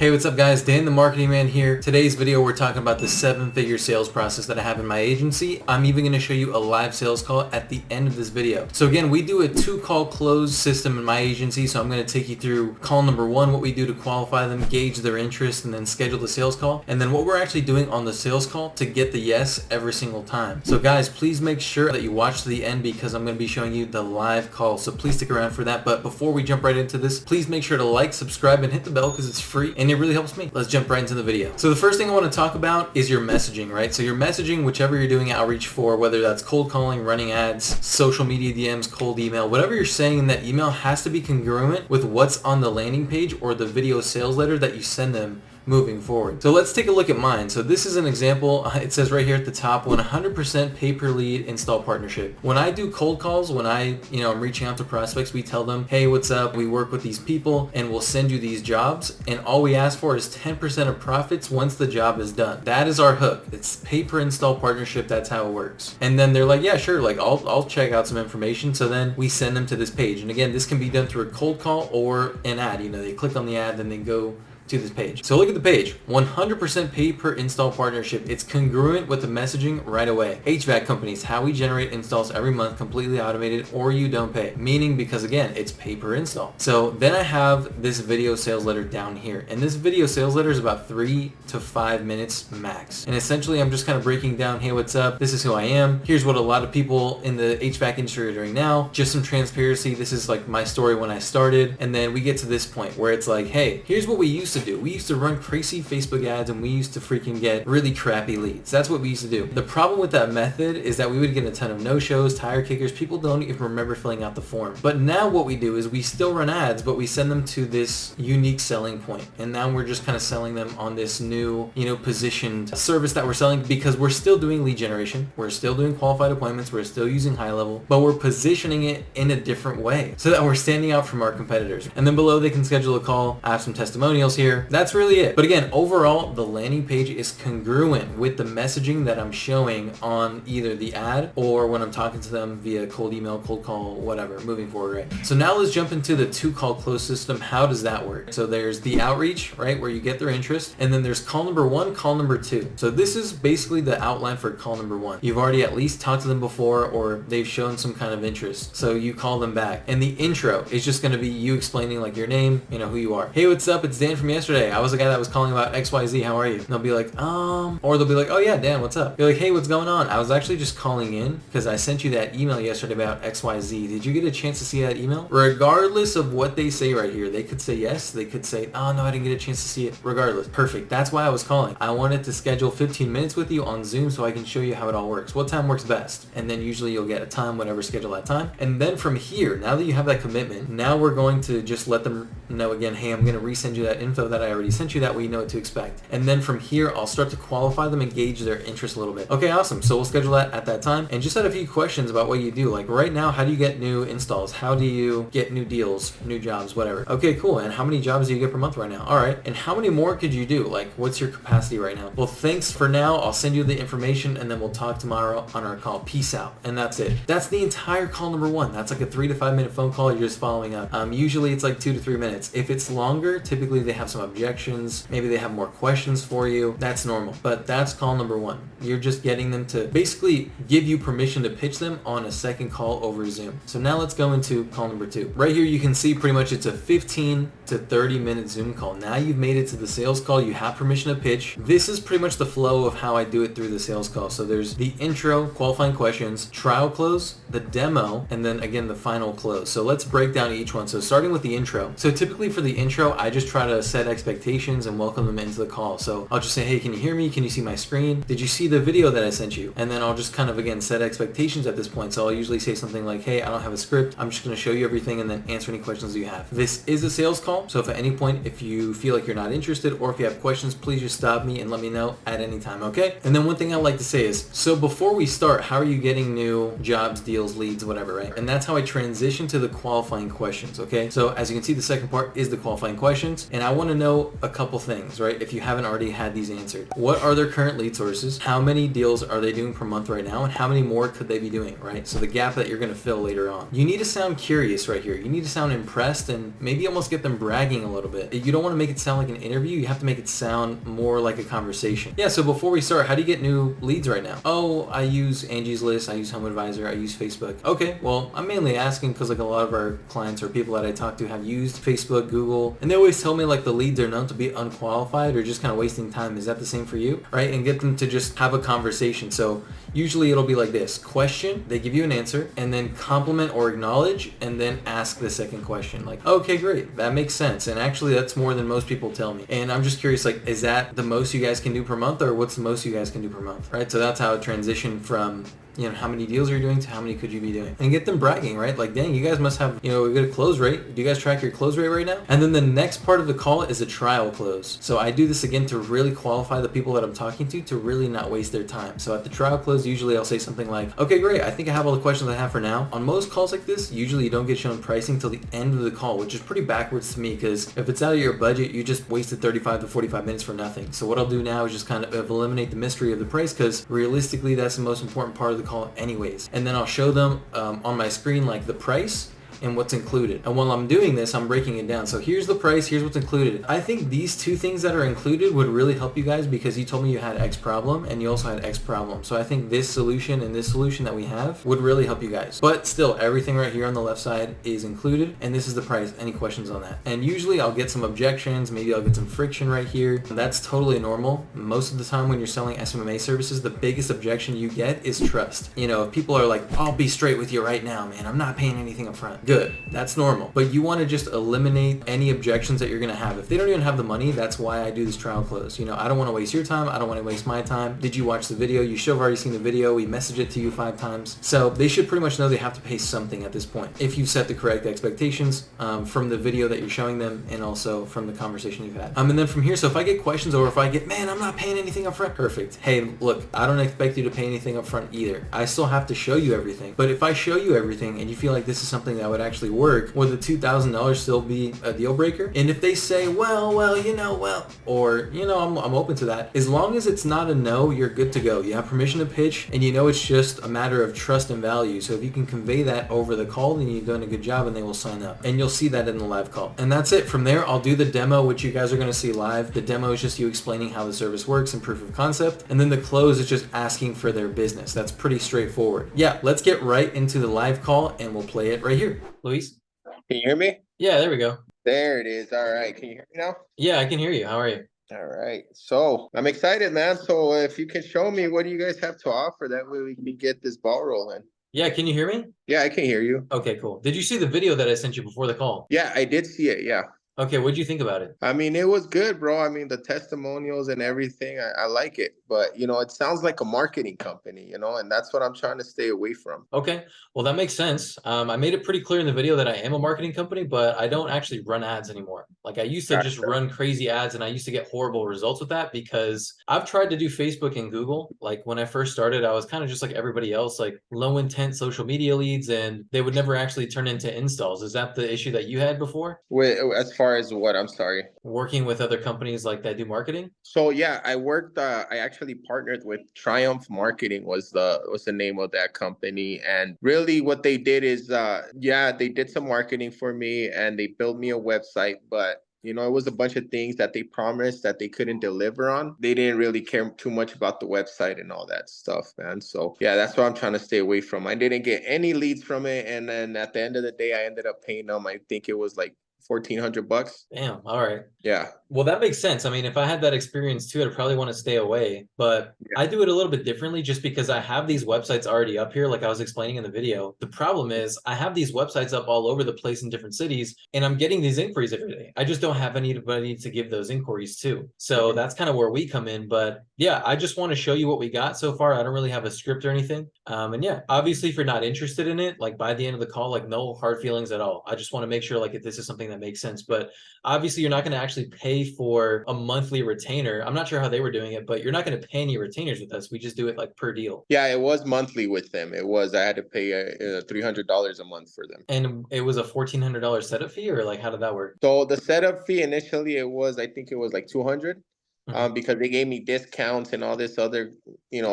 Hey, what's up guys? Dan the Marketing Man here. Today's video we're talking about the 7-figure sales process that I have in my agency. I'm even going to show you a live sales call at the end of this video. So again, we do a 2-call close system in my agency. So I'm going to take you through call number 1, what we do to qualify them, gauge their interest, and then schedule the sales call. And then what we're actually doing on the sales call to get the yes every single time. So guys, please make sure that you watch to the end because I'm going to be showing you the live call. So please stick around for that. But before we jump right into this, please make sure to like, subscribe, and hit the bell because it's free and it really helps me. Let's jump right into the video. So the first thing I want to talk about is your messaging, right? So your messaging, whichever you're doing outreach for, whether that's cold calling, running ads, social media DMs, cold email, whatever you're saying in that email has to be congruent with what's on the landing page or the video sales letter that you send them moving forward. So let's take a look at mine. So this is an example. It says right here at the top, 100% pay per lead install partnership. When I do cold calls, when I'm reaching out to prospects, we tell them, hey, what's up? We work with these people and we'll send you these jobs. And all we ask for is 10% of profits once the job is done. That is our hook. It's pay per install partnership. That's how it works. And then they're like, yeah, sure. Like I'll check out some information. So then we send them to this page. And again, this can be done through a cold call or an ad. They click on the ad, then they go to this page. So look at the page, 100% pay per install partnership. It's congruent with the messaging right away. HVAC companies, how we generate installs every month, completely automated, or you don't pay. Meaning because again, it's pay per install. So then I have this video sales letter down here. And this video sales letter is about 3 to 5 minutes max. And essentially I'm just kind of breaking down, hey, what's up? This is who I am. Here's what a lot of people in the HVAC industry are doing now. Just some transparency. This is like my story when I started. And then we get to this point where it's like, hey, here's what we used to do. We used to run crazy Facebook ads and we used to freaking get really crappy leads. That's what we used to do. The problem with that method is that we would get a ton of no-shows, tire kickers. People don't even remember filling out the form. But now what we do is we still run ads, but we send them to this unique selling point. And now we're just kind of selling them on this new, positioned service that we're selling because we're still doing lead generation. We're still doing qualified appointments. We're still using high level, but we're positioning it in a different way so that we're standing out from our competitors. And then below they can schedule a call. I have some testimonials here. That's really it. But again, overall, the landing page is congruent with the messaging that I'm showing on either the ad or when I'm talking to them via cold email, cold call, whatever, moving forward, right? So now let's jump into the 2-call close system. How does that work? So there's the outreach, right, where you get their interest, and then there's call number 1, call number 2. So this is basically the outline for call number 1. You've already at least talked to them before or they've shown some kind of interest. So you call them back. And the intro is just going to be you explaining like your name, who you are. Hey, what's up? It's Dan from yesterday. I was the guy that was calling about XYZ. How are you? And they'll be like, or they'll be like, oh yeah, Dan, what's up? You're like, hey, what's going on? I was actually just calling in because I sent you that email yesterday about XYZ. Did you get a chance to see that email? Regardless of what they say right here, they could say yes. They could say, oh no, I didn't get a chance to see it. Regardless. Perfect. That's why I was calling. I wanted to schedule 15 minutes with you on Zoom so I can show you how it all works. What time works best? And then usually you'll get a time, whatever, schedule that time. And then from here, now that you have that commitment, now we're going to just let them know again, hey, I'm going to resend you that info that I already sent you. That way you know what to expect. And then from here, I'll start to qualify them and gauge their interest a little bit. Okay, awesome. So we'll schedule that at that time. And just had a few questions about what you do. Like right now, how do you get new installs? How do you get new deals, new jobs, whatever? Okay, cool. And how many jobs do you get per month right now? All right. And how many more could you do? Like what's your capacity right now? Well, thanks for now. I'll send you the information and then we'll talk tomorrow on our call. Peace out. And that's it. That's the entire call number 1. That's like a 3 to 5 minute phone call. You're just following up. Usually it's like 2 to 3 minutes. If it's longer, typically they have some objections. Maybe they have more questions for you. That's normal. But that's call number 1. You're just getting them to basically give you permission to pitch them on a second call over Zoom. So now let's go into call number 2. Right here you can see pretty much it's a 15 to 30 minute Zoom call. Now you've made it to the sales call. You have permission to pitch. This is pretty much the flow of how I do it through the sales call. So there's the intro, qualifying questions, trial close, the demo, and then again the final close. So let's break down each one. So starting with the intro. So typically for the intro, I just try to set expectations and welcome them into the call. So I'll just say, hey, can you hear me? Can you see my screen? Did you see the video that I sent you? And then I'll just kind of, again, set expectations at this point. So I'll usually say something like, hey, I don't have a script. I'm just going to show you everything and then answer any questions you have. This is a sales call. So if at any point, if you feel like you're not interested or if you have questions, please just stop me and let me know at any time, okay? And then one thing I like to say is, so before we start, how are you getting new jobs, deals, leads, whatever, right? And that's how I transition to the qualifying questions, okay? So as you can see, the second part is the qualifying questions. And I want to to know a couple things, right? If you haven't already had these answered. What are their current lead sources? How many deals are they doing per month right now? And how many more could they be doing, right? So the gap that you're going to fill later on. You need to sound curious right here. You need to sound impressed and maybe almost get them bragging a little bit. You don't want to make it sound like an interview. You have to make it sound more like a conversation. Yeah, so before we start, how do you get new leads right now? Oh, I use Angie's List, I use Home Advisor, I use Facebook. Okay, well, I'm mainly asking because like a lot of our clients or people that I talk to have used Facebook, Google, and they always tell me like the leads are known to be unqualified or just kind of wasting time. Is that the same for you? Right? And get them to just have a conversation. So usually it'll be like this: question, they give you an answer, and then compliment or acknowledge, and then ask the second question. Like, okay, great, that makes sense. And actually that's more than most people tell me. And I'm just curious, like, is that the most you guys can do per month, or what's the most you guys can do per month? Right? So that's how it transitioned from, you know, how many deals are you doing to how many could you be doing, and get them bragging, right? Like, dang, you guys must have, you know, a good close rate. Do you guys track your close rate right now? And then the next part of the call is a trial close. So I do this again to really qualify the people that I'm talking to really not waste their time. So at the trial close, usually I'll say something like, okay, great, I think I have all the questions I have for now. On most calls like this, usually you don't get shown pricing till the end of the call, which is pretty backwards to me, because if it's out of your budget, you just wasted 35 to 45 minutes for nothing. So what I'll do now is just kind of eliminate the mystery of the price, because realistically that's the most important part of the call anyways. And then I'll show them on my screen like the price and what's included. And while I'm doing this, I'm breaking it down. So here's the price, here's what's included. I think these two things that are included would really help you guys, because you told me you had X problem and you also had X problem. So I think this solution and this solution that we have would really help you guys. But still, everything right here on the left side is included, and this is the price. Any questions on that? And usually I'll get some objections, maybe I'll get some friction right here. That's totally normal. Most of the time when you're selling SMMA services, the biggest objection you get is trust. You know, if people are like, I'll be straight with you right now, man, I'm not paying anything up front. Good, that's normal. But you want to just eliminate any objections that you're going to have. If they don't even have the money, that's why I do this trial close. You know, I don't want to waste your time. I don't want to waste my time. Did you watch the video? You should have already seen the video. We messaged it to you 5 times. So they should pretty much know they have to pay something at this point, if you set the correct expectations from the video that you're showing them and also from the conversation you've had. And then from here, so if I get questions, or if I get, man, I'm not paying anything up front, perfect. Hey, look, I don't expect you to pay anything up front either. I still have to show you everything. But if I show you everything and you feel like this is something that would actually work, would the $2,000 still be a deal breaker? And if they say, well, you know, or, you know, I'm open to that. As long as it's not a no, you're good to go. You have permission to pitch, and you know it's just a matter of trust and value. So if you can convey that over the call, then you've done a good job and they will sign up. And you'll see that in the live call. And that's it. From there, I'll do the demo, which you guys are going to see live. The demo is just you explaining how the service works and proof of concept. And then the close is just asking for their business. That's pretty straightforward. Yeah, let's get right into the live call and we'll play it right here. Luis? Can you hear me? Yeah, there we go. There it is. All right. Can you hear me now? Yeah, I can hear you. How are you? All right. So I'm excited, man. So if you can show me, what do you guys have to offer? That way we can get this ball rolling. Yeah, can you hear me? Yeah, I can hear you. Okay, cool. Did you see the video that I sent you before the call? Yeah, I did see it. Yeah. Okay, what'd you think about it? I mean, it was good, bro. I mean, the testimonials and everything, I like it. But, you know, it sounds like a marketing company, you know, and that's what I'm trying to stay away from. Okay, well, that makes sense. I made it pretty clear in the video that I am a marketing company, but I don't actually run ads anymore. Like, I used to just run crazy ads, and I used to get horrible results with that, because I've tried to do Facebook and Google. Like, when I first started, I was kind of just like everybody else, like low intent social media leads, and they would never actually turn into installs. Is that the issue that you had before? Wait, as far as what? I'm sorry. Working with other companies like that do marketing? So yeah, I actually partnered with Triumph Marketing was the name of that company. And really what they did is they did some marketing for me and they built me a website, but you know, it was a bunch of things that they promised that they couldn't deliver on. They didn't really care too much about the website and all that stuff, man. So yeah, that's what I'm trying to stay away from. I didn't get any leads from it. And then at the end of the day, I ended up paying them, I think it was like $1,400. Damn. All right. Yeah. Well, that makes sense. I mean, if I had that experience too, I'd probably want to stay away, but yeah. I do it a little bit differently just because I have these websites already up here. Like I was explaining in the video, the problem is I have these websites up all over the place in different cities, and I'm getting these inquiries every day. I just don't have anybody to give those inquiries to. So that's kind of where we come in. But yeah, I just want to show you what we got so far. I don't really have a script or anything. And yeah, obviously if you're not interested in it, like by the end of the call, like no hard feelings at all. I just want to make sure like if this is something that makes sense. But obviously you're not going to actually pay for a monthly retainer. I'm not sure how they were doing it, but you're not going to pay any retainers with us. We just do it like per deal. Yeah, it was monthly with them. I had to pay $300 a month for them. And it was a $1,400 setup fee, or like how did that work? So the setup fee initially, I think it was like 200, Mhm. because they gave me discounts and all this other,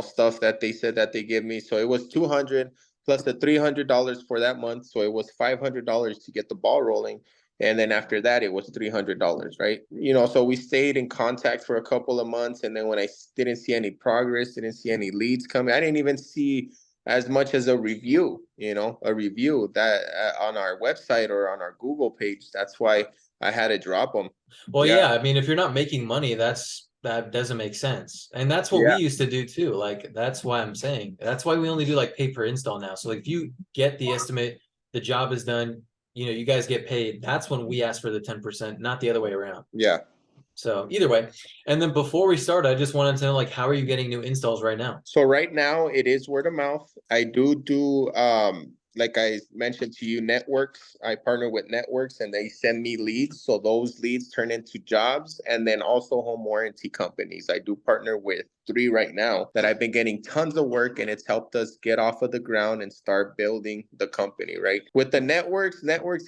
stuff that they said that they give me. So it was 200 plus the $300 for that month. So it was $500 to get the ball rolling. And then after that, it was $300, right? So we stayed in contact for a couple of months. And then when I didn't see any progress, didn't see any leads coming, I didn't even see as much as a review, that on our website or on our Google page. That's why I had to drop them. Well, Yeah. yeah, I mean, if you're not making money, that doesn't make sense. And that's what we Yeah. used to do too. Like, that's why I'm saying, that's why we only do like pay per install now. So like if you get the estimate, the job is done, you guys get paid. That's when we ask for the 10%, not the other way around. Yeah. So either way. And then before we start, I just wanted to know, like, how are you getting new installs right now? So right now it is word of mouth. I do like I mentioned to you, networks. I partner with networks and they send me leads. So those leads turn into jobs, and then also home warranty companies. I do partner with 3 right now that I've been getting tons of work, and it's helped us get off of the ground and start building the company, right? With the networks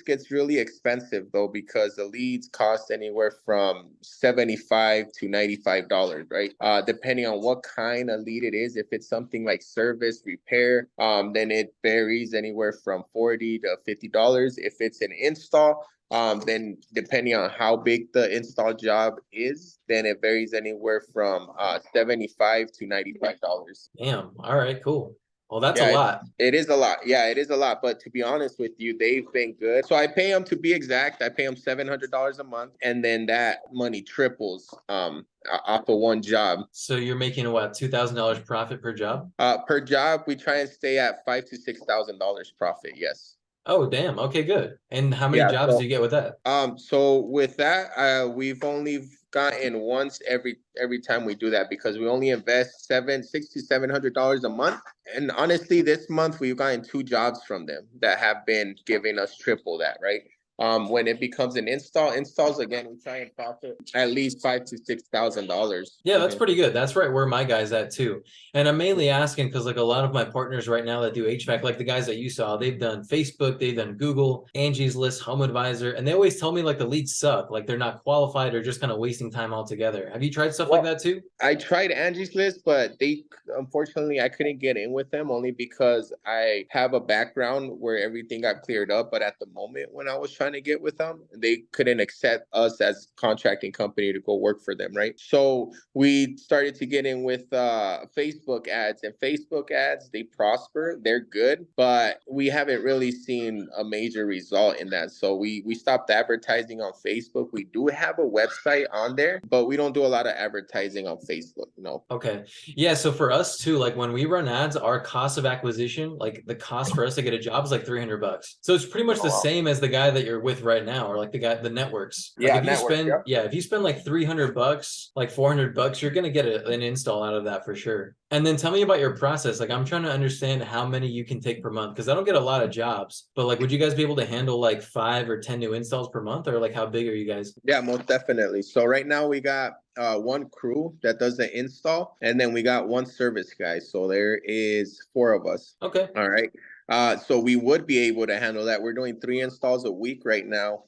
gets really expensive though, because the leads cost anywhere from $75 to $95, right? Depending on what kind of lead it is. If it's something like service repair, then it varies anywhere from $40 to $50. If it's an install, then depending on how big the install job is, then it varies anywhere from $75 to $95. Damn. All right, cool. Well, that's a Yeah, lot. it is a lot. Yeah, it is a lot. But to be honest with you, they've been good. So I pay them, to be exact, I pay them $700 a month, and then that money triples off of one job. So you're making what, $2,000 profit per job? Per job, we try and stay at $5,000 to $6,000 profit. Yes. Oh, damn. Okay, good. And how many Yeah. jobs do you get with that? So with that, we've only gotten once every time we do that, because we only invest $700 to $700 a month. And honestly, this month we've gotten 2 jobs from them that have been giving us triple that, right? When it becomes an installs again, we try and profit at least $5,000 to $6,000. Yeah, that's pretty good. That's right where my guy's at too. And I'm mainly asking because like a lot of my partners right now that do HVAC, like the guys that you saw, they've done Facebook, they've done Google, Angie's List, Home Advisor, and they always tell me like the leads suck, like they're not qualified or just kind of wasting time altogether. Have you tried stuff like that too? I tried Angie's List, but unfortunately I couldn't get in with them, only because I have a background where everything got cleared up. But at the moment when I was trying to get with them, they couldn't accept us as contracting company to go work for them, right? So we started to get in with Facebook ads, and Facebook ads, they prosper, they're good, but we haven't really seen a major result in that. So we stopped advertising on Facebook. We do have a website on there, but we don't do a lot of advertising on Facebook. No. Okay. Yeah. So for us too, like when we run ads, our cost of acquisition, like the cost for us to get a job is like $300. So it's pretty much the same as the guy that you're with right now, or like the networks. Like Yeah, if you network. spend, if you spend like $300, like $400, you're going to get an install out of that for sure. And then tell me about your process. Like I'm trying to understand how many you can take per month, because I don't get a lot of jobs, but like, would you guys be able to handle like 5 or 10 new installs per month, or like how big are you guys? Yeah, most definitely. So right now we got 1 crew that does the install, and then we got 1 service guy. So there is 4 of us. Okay. All right. So we would be able to handle that. We're doing 3 installs a week right now.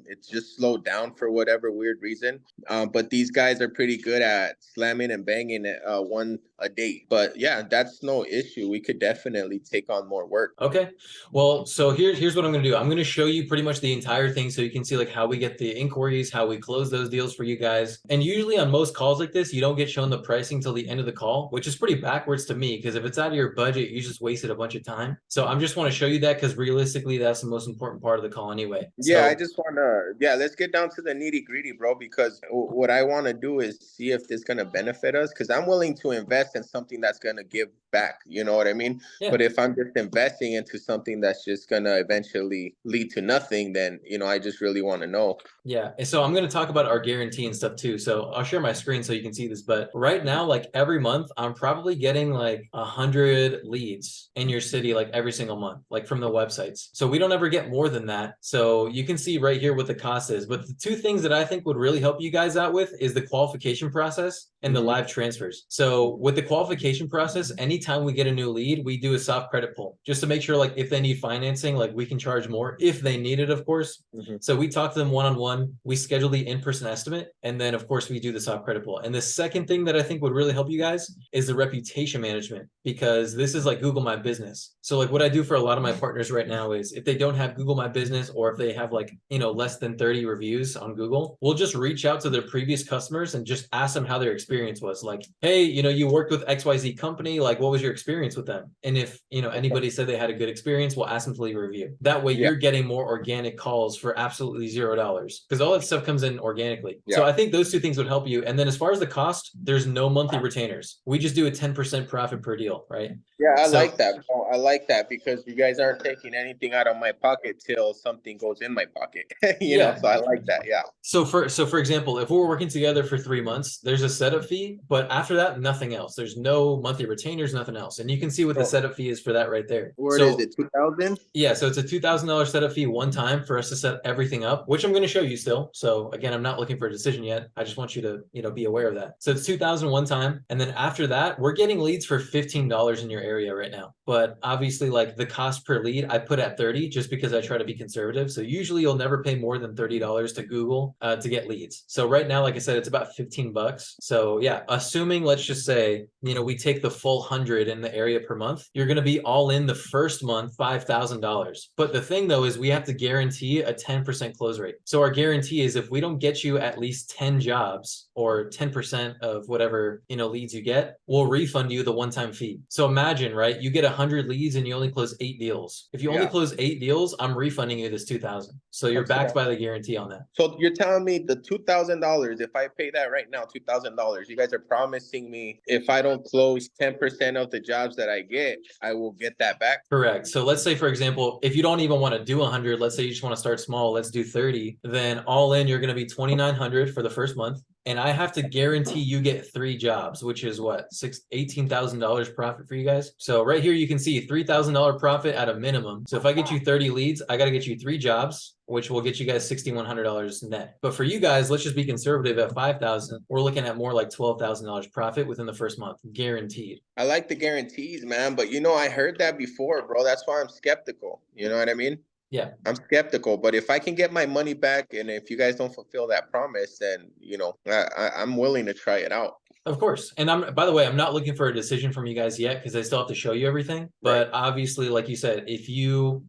It's just slowed down for whatever weird reason. But these guys are pretty good at slamming and banging it, 1 a day. But yeah, that's no issue. We could definitely take on more work. Okay. Well, so here's what I'm going to do. I'm going to show you pretty much the entire thing so you can see like how we get the inquiries, how we close those deals for you guys. And usually on most calls like this, you don't get shown the pricing till the end of the call, which is pretty backwards to me, because if it's out of your budget, you just wasted a bunch of time. So I'm just want to show you that, because realistically, that's the most important part of the call anyway. Yeah, I just want to, let's get down to the nitty gritty, bro, because what I want to do is see if this is going to benefit us, because I'm willing to invest in something that's going to give back. You know what I mean? Yeah. But if I'm just investing into something that's just going to eventually lead to nothing, then, I just really want to know. Yeah. And so I'm going to talk about our guarantee and stuff too. So I'll share my screen so you can see this. But right now, like every month, I'm probably getting like 100 leads in your city, like every single single month, like from the websites. So we don't ever get more than that. So you can see right here what the cost is. But the two things that I think would really help you guys out with is the qualification process and the live transfers. So with the qualification process, anytime we get a new lead, we do a soft credit pull just to make sure, like, if they need financing, like we can charge more if they need it, of course. So we talk to them one-on-one, we schedule the in-person estimate, and then of course we do the soft credit pull. And the second thing that I think would really help you guys is the reputation management, because this is like Google My Business. So like what I do for a lot of my partners right now is if they don't have Google My Business, or if they have like, you know, less than 30 reviews on Google, we'll just reach out to their previous customers and just ask them how their experience was. Like, hey, you know, you worked with XYZ company, like what was your experience with them? And if, you know, anybody said they had a good experience, we'll ask them to leave a review. That way you're getting more organic calls for absolutely $0, because all that stuff comes in organically. So I think those two things would help you. And then as far as the cost, there's no monthly retainers. We just do a 10% profit per deal, right? Yeah, I like that. I like that because you guys aren't taking anything out of my pocket till something goes in my pocket. you know, so I like that. Yeah. So for example, if we're working together for 3 months, there's a setup fee, but after that, nothing else. There's no monthly retainers, nothing else. And you can see what the setup fee is for that right there. What is it, 2,000? Yeah, so it's a $2,000 setup fee one time for us to set everything up, which I'm going to show you still. So again, I'm not looking for a decision yet. I just want you to, you know, be aware of that. So it's 2,000 one time. And then after that, we're getting leads for $15 in your area right now. But obviously, like the cost per lead, I put at 30 just because I try to be conservative. So usually you'll never pay more than $30 to Google to get leads. So right now, like I said, it's about 15 bucks. So yeah, assuming, let's just say, you know, we take the full 100 in the area per month, you're going to be all in the first month, $5,000. But the thing though is we have to guarantee a 10% close rate. So our guarantee is if we don't get you at least 10 jobs or 10% of whatever, you know, leads you get, we'll refund you the one-time fee. So imagine, right, you get 100 leads and you only close 8 deals. If you only close 8 deals, I'm refunding you this 2,000. So you're backed by the guarantee on that. So you're telling me the $2,000, if I pay that right now, $2,000, you guys are promising me if I don't close 10% of the jobs that I get, I will get that back? Correct. So let's say, for example, if you don't even want to do 100, let's say you just want to start small, let's do 30, then all in, you're going to be 2,900 for the first month. And I have to guarantee you get 3 jobs, which is what, $18,000 profit for you guys. So right here, you can see $3,000 profit at a minimum. So if I get you 30 leads, I got to get you 3 jobs, which will get you guys $6,100 net. But for you guys, let's just be conservative at 5,000. We're looking at more like $12,000 profit within the first month, guaranteed. I like the guarantees, man. But you know, I heard that before, bro. That's why I'm skeptical. You know what I mean? Yeah. I'm skeptical, but if I can get my money back and if you guys don't fulfill that promise, then, you know, I'm willing to try it out. Of course. And by the way, I'm not looking for a decision from you guys yet because I still have to show you everything. But obviously, like you said, if you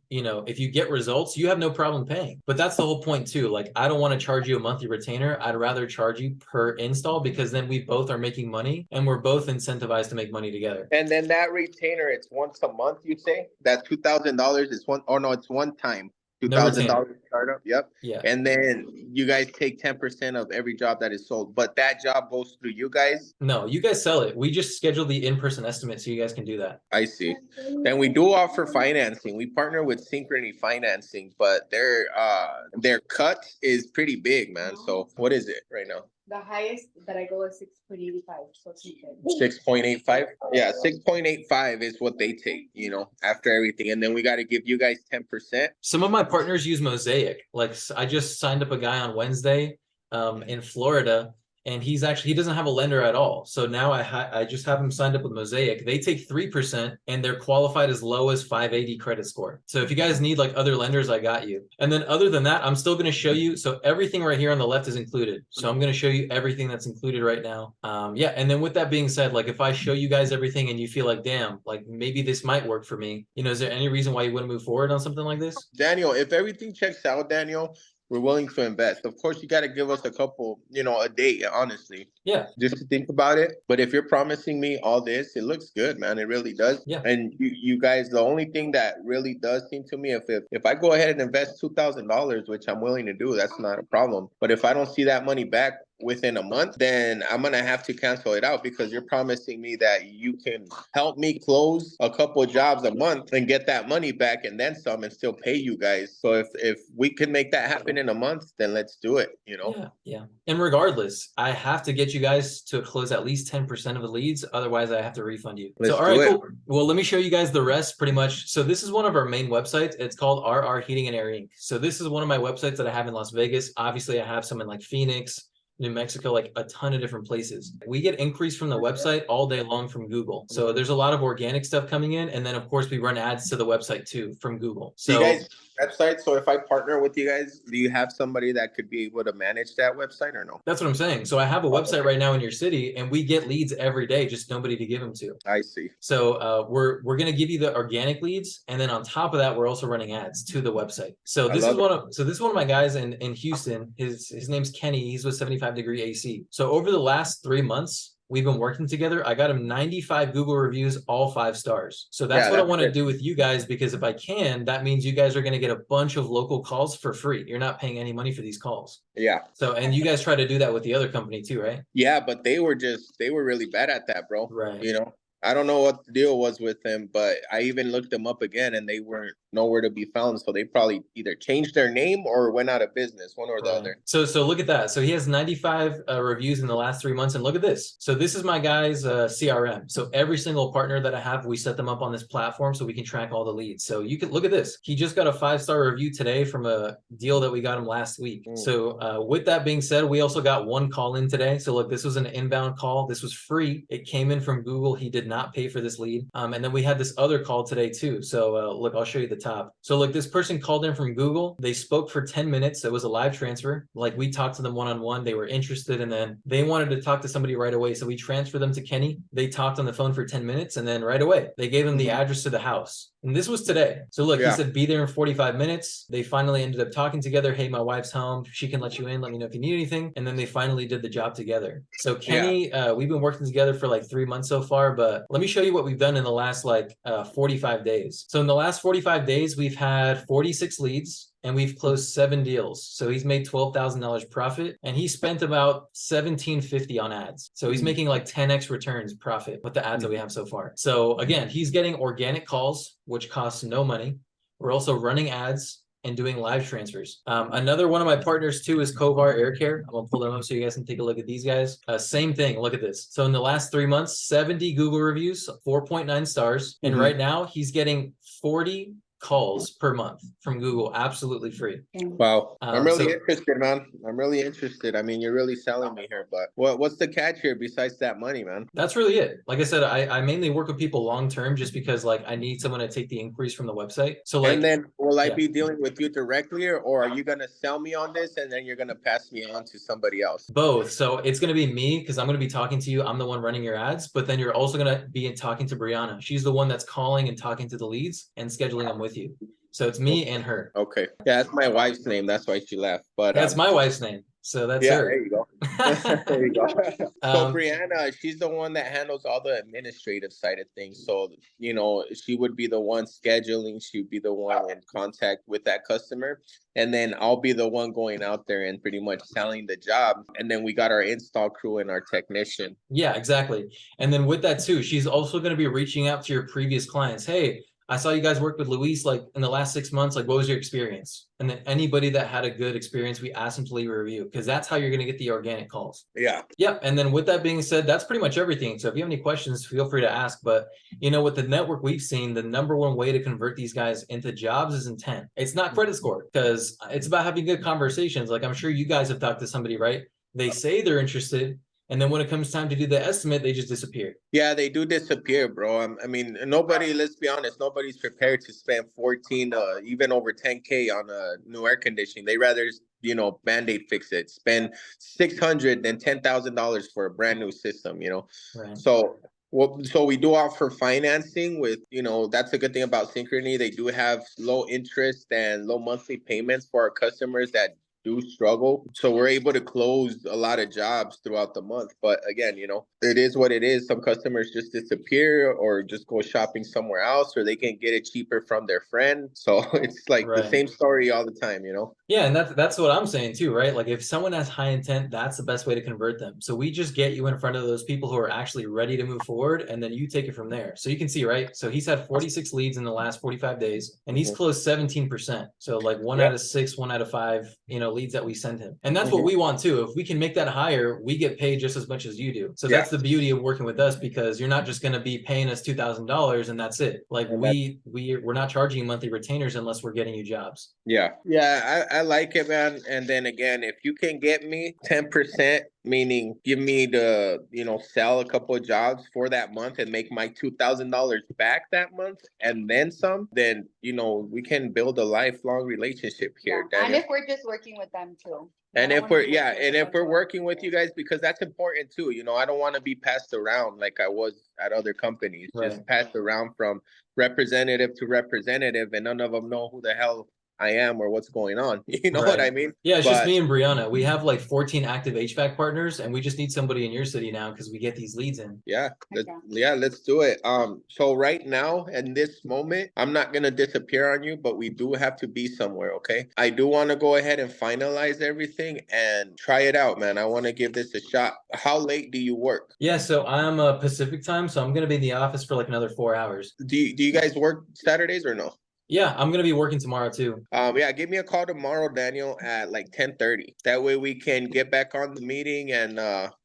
get results, you have no problem paying. But that's the whole point too. Like, I don't want to charge you a monthly retainer. I'd rather charge you per install because then we both are making money and we're both incentivized to make money together. And then that retainer, it's once a month, you say? That $2,000 is it's one time. $2,000 startup. Yep. Yeah. And then you guys take 10% of every job that is sold, but that job goes through you guys? No, you guys sell it. We just schedule the in-person estimate so you guys can do that. I see. Then we do offer financing. We partner with Synchrony Financing, but their cut is pretty big, man. So what is it right now? The highest that I go is 6.85. So 6.85? Yeah, 6.85 is what they take, you know, after everything. And then we got to give you guys 10%. Some of my partners use Mosaic. Like, I just signed up a guy on Wednesday in Florida, and he doesn't have a lender at all. So now I just have him signed up with Mosaic. They take 3% and they're qualified as low as 580 credit score. So if you guys need like other lenders, I got you. And then other than that, I'm still going to show you. So everything right here on the left is included. So I'm going to show you everything that's included right now. Yeah. And then with that being said, like if I show you guys everything and you feel like, damn, like maybe this might work for me, you know, is there any reason why you wouldn't move forward on something like this? Daniel, if everything checks out, Daniel, we're willing to invest. Of course, you got to give us a couple, you know, a date, honestly. Yeah. Just to think about it. But if you're promising me all this, it looks good, man. It really does. Yeah. And you guys, the only thing that really does seem to me, if I go ahead and invest $2,000, which I'm willing to do, that's not a problem. But if I don't see that money back within a month, then I'm gonna have to cancel it out because you're promising me that you can help me close a couple of jobs a month and get that money back and then some and still pay you guys. So if we can make that happen in a month, then let's do it, you know? Yeah, yeah. And regardless, I have to get you guys to close at least 10% of the leads. Otherwise, I have to refund you. Let's So, all right, do it. cool. Well, let me show you guys the rest pretty much. So this is one of our main websites. It's called RR Heating and Air Inc. So this is one of my websites that I have in Las Vegas. Obviously, I have some in like Phoenix, New Mexico, like a ton of different places. We get inquiries from the website all day long from Google. So there's a lot of organic stuff coming in. And then of course we run ads to the website too from Google. Do you So guys website? So if I partner with you guys, do you have somebody that could be able to manage that website or no? that's what I'm saying. So I have a website right now in your city and we get leads every day, just nobody to give them to. I see. So we're going to give you the organic leads, and then on top of that, we're also running ads to the website. So this is one of my guys in Houston. His name's Kenny. He's with 75 Degree AC. So over the last 3 months, we've been working together. I got him 95 Google reviews, all 5 stars. So that's what I want to do with you guys, because if I can, that means you guys are going to get a bunch of local calls for free. You're not paying any money for these calls. Yeah. So, and you guys try to do that with the other company too, right? Yeah, but they were really bad at that, bro. Right. You know, I don't know what the deal was with them, but I even looked them up again and they weren't nowhere to be found. So they probably either changed their name or went out of business, one or the other. So look at that. So he has 95 reviews in the last 3 months, and look at this. So this is my guy's CRM. So every single partner that I have, we set them up on this platform so we can track all the leads. So you can look at this. He just got a 5-star review today from a deal that we got him last week. So with that being said, we also got 1 call in today. So look, this was an inbound call. This was free. It came in from Google. He did not pay for this lead. And then we had this other call today too. So look, I'll show you the top. So look, this person called in from Google. They spoke for 10 minutes. It was a live transfer. Like we talked to them one-on-one. They were interested, and then they wanted to talk to somebody right away. So we transferred them to Kenny. They talked on the phone for 10 minutes, and then right away, they gave him the address to the house. And this was today. So look, he said, be there in 45 minutes. They finally ended up talking together. Hey, my wife's home. She can let you in. Let me know if you need anything. And then they finally did the job together. So Kenny, we've been working together for like 3 months so far, but let me show you what we've done in the last 45 days. So in the last 45 days, we've had 46 leads, and we've closed 7 deals. So he's made $12,000 profit, and he spent about $1,750 on ads. So he's making like 10x returns profit with the ads that we have so far. So again, he's getting organic calls, which costs no money. We're also running ads and doing live transfers. Another one of my partners too is Kovar Air Care. I'm gonna pull them up so you guys can take a look at these guys. Same thing, look at this. So in the last 3 months, 70 Google reviews, 4.9 stars. And right now he's getting 40 calls per month from Google, absolutely free. Wow. I'm really interested, man. I'm really interested. I mean, you're really selling me here, but what's the catch here besides that money, man? That's really it. Like I said, I mainly work with people long-term just because like I need someone to take the inquiries from the website. So like, and then will I be dealing with you directly, or are you going to sell me on this and then you're going to pass me on to somebody else? Both. So it's going to be me because I'm going to be talking to you. I'm the one running your ads, but then you're also going to be talking to Brianna. She's the one that's calling and talking to the leads and scheduling them with you. So it's me and her. Okay. Yeah, that's my wife's name. That's why she left. But that's my wife's name. So that's her. There you go. There you go. So Brianna, she's the one that handles all the administrative side of things. So, you know, she would be the one scheduling. She would be the one in contact with that customer. And then I'll be the one going out there and pretty much selling the job. And then we got our install crew and our technician. Yeah, exactly. And then with that too, she's also going to be reaching out to your previous clients. Hey, I saw you guys work with Luis like in the last 6 months. Like, what was your experience? And then anybody that had a good experience, we asked them to leave a review because that's how you're going to get the organic calls. Yeah. Yeah. And then with that being said, that's pretty much everything. So if you have any questions, feel free to ask. But, you know, with the network we've seen, the #1 way to convert these guys into jobs is intent. It's not credit score because it's about having good conversations. Like I'm sure you guys have talked to somebody, right? They say they're interested. And then when it comes time to do the estimate, they just disappear. Yeah, they do disappear, bro. I mean, let's be honest, nobody's prepared to spend 14, even over 10K on a new air conditioning. They rather, you know, Band-Aid fix it, spend $600 and $10,000 for a brand new system, you know? Right. So we do offer financing with, you know, that's a good thing about Synchrony. They do have low interest and low monthly payments for our customers that do struggle. So we're able to close a lot of jobs throughout the month. But again, it is what it is. Some customers just disappear or just go shopping somewhere else, or they can get it cheaper from their friend. So it's like the Right. same story all the time, Yeah, and that's what I'm saying too, right? Like if someone has high intent, that's the best way to convert them. So we just get you in front of those people who are actually ready to move forward, and then you take it from there. So you can see, right? So he's had 46 leads in the last 45 days, and he's closed 17%. So like one out of 6, 1 out of 5, leads that we send him. And that's what we want too. If we can make that higher, we get paid just as much as you do. So that's the beauty of working with us, because you're not just going to be paying us $2,000 and that's it. Like we're not charging you monthly retainers unless we're getting you jobs. Yeah, I like it, man. And then again, if you can get me 10%, meaning give me the, sell a couple of jobs for that month and make my $2,000 back that month and then some, then, we can build a lifelong relationship here. Yeah. And if we're just working with them too. And if we're working with you guys, because that's important too. I don't want to be passed around like I was at other companies, just passed around from representative to representative, and none of them know who the hell I am or what's going on. You know what I mean? Yeah, it's just me and Brianna. We have like 14 active HVAC partners, and we just need somebody in your city now because we get these leads in. Yeah, let's do it. So right now, in this moment, I'm not gonna disappear on you, but we do have to be somewhere, okay? I do want to go ahead and finalize everything and try it out, man. I want to give this a shot. How late do you work? Yeah, so I'm Pacific time, so I'm gonna be in the office for like another 4 hours. Do you guys work Saturdays or no? Yeah, I'm gonna be working tomorrow too. Give me a call tomorrow, Daniel, at like 10:30. That way we can get back on the meeting and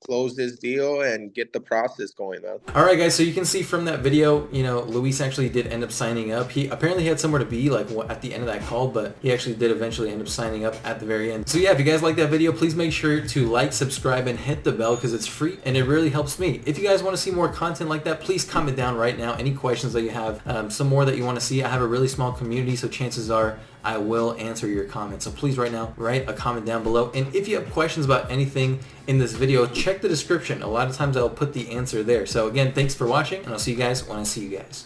close this deal and get the process going, man. All right, guys. So you can see from that video, Luis actually did end up signing up. He apparently had somewhere to be like at the end of that call, but he actually did eventually end up signing up at the very end. So yeah, if you guys like that video, please make sure to like, subscribe, and hit the bell because it's free and it really helps me. If you guys want to see more content like that, please comment down right now any questions that you have, some more that you want to see. I have a really small community, so chances are I will answer your comments. So please right now write a comment down below, and if you have questions about anything in this video, check the description. A lot of times I'll put the answer there. So again, thanks for watching, and I'll see you guys when I see you guys.